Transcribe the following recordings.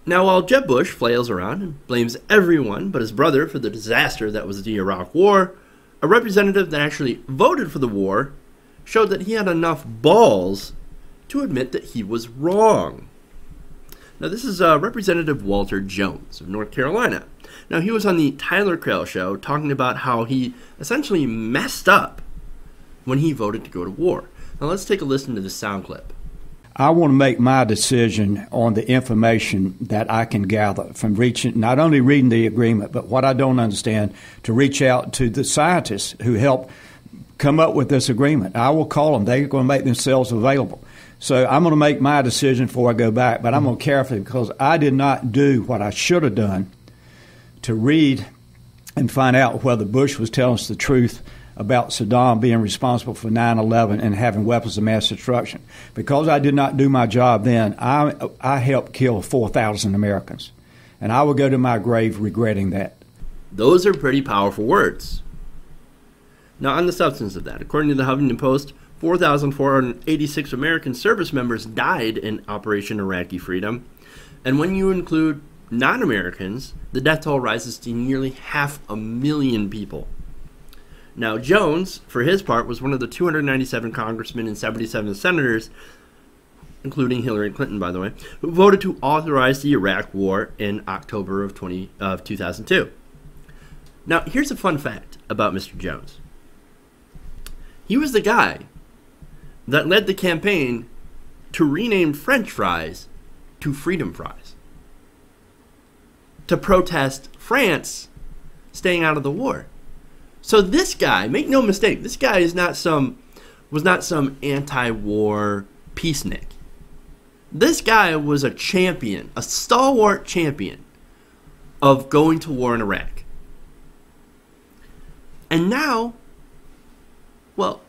Now, while Jeb Bush flails around and blames everyone but his brother for the disaster that was the Iraq War, a representative that actually voted for the war showed that he had enough balls to admit that he was wrong. Now, this is Representative Walter Jones of North Carolina. Now, he was on the Tyler Cralle Show talking about how he essentially messed up when he voted to go to war. Now, let's take a listen to this sound clip. I want to make my decision on the information that I can gather from not only reading the agreement, but what I don't understand, to reach out to the scientists who helped come up with this agreement. I will call them. They're going to make themselves available. So I'm going to make my decision before I go back, but I'm going to carefully, because I did not do what I should have done to read and find out whether Bush was telling us the truth about Saddam being responsible for 9/11 and having weapons of mass destruction. Because I did not do my job then, I helped kill 4,000 Americans. And I will go to my grave regretting that. Those are pretty powerful words. Now, on the substance of that, according to the Huffington Post, 4,486 American service members died in Operation Iraqi Freedom. And when you include non-Americans, the death toll rises to nearly 500,000 people. Now, Jones, for his part, was one of the 297 congressmen and 77 senators, including Hillary Clinton, by the way, who voted to authorize the Iraq War in October of 2002. Now, here's a fun fact about Mr. Jones. He was the guy that led the campaign to rename French fries to Freedom Fries, to protest France staying out of the war. So this guy, make no mistake, this guy was not some anti-war peacenik. This guy was a champion, a stalwart champion of going to war in Iraq. And now, well,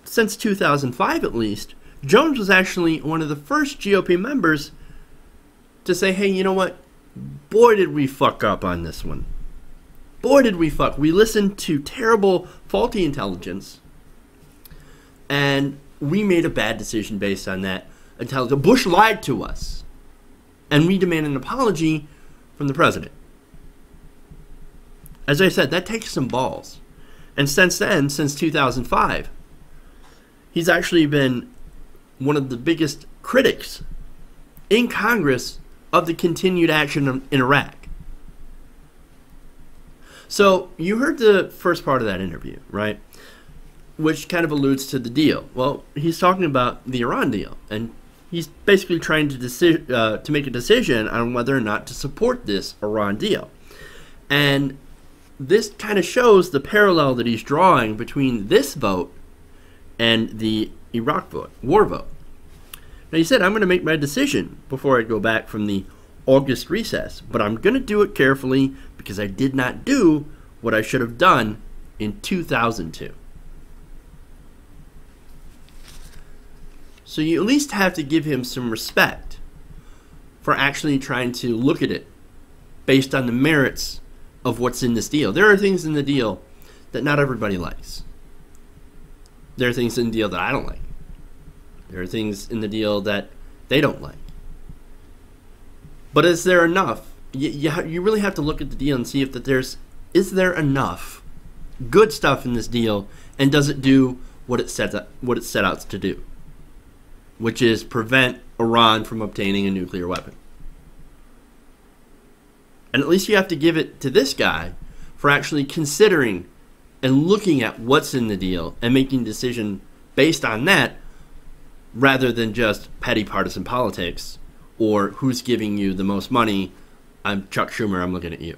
since 2005 at least, Jones was actually one of the first GOP members to say, hey, you know what? Boy, did we fuck up on this one. Boy, did we fuck. We listened to terrible, faulty intelligence, and we made a bad decision based on that intelligence. Bush lied to us, and we demand an apology from the president. As I said, that takes some balls. And since then, since 2005, he's actually been one of the biggest critics in Congress of the continued action in Iraq. So you heard the first part of that interview, right? Which kind of alludes to the deal. Well, he's talking about the Iran deal, and he's basically trying to make a decision on whether or not to support this Iran deal. And this kind of shows the parallel that he's drawing between this vote and the Iraq vote, war vote. Now, he said, I'm going to make my decision before I go back from the August recess, but I'm going to do it carefully because I did not do what I should have done in 2002. So you at least have to give him some respect for actually trying to look at it based on the merits of what's in this deal. There are things in the deal that not everybody likes. There are things in the deal that I don't like. There are things in the deal that they don't like. But is there enough? You really have to look at the deal and see if is there enough good stuff in this deal, and does it do what it set out to do, which is prevent Iran from obtaining a nuclear weapon. And at least you have to give it to this guy for actually considering and looking at what's in the deal and making a decision based on that, rather than just petty partisan politics or who's giving you the most money. I'm Chuck Schumer, I'm looking at you.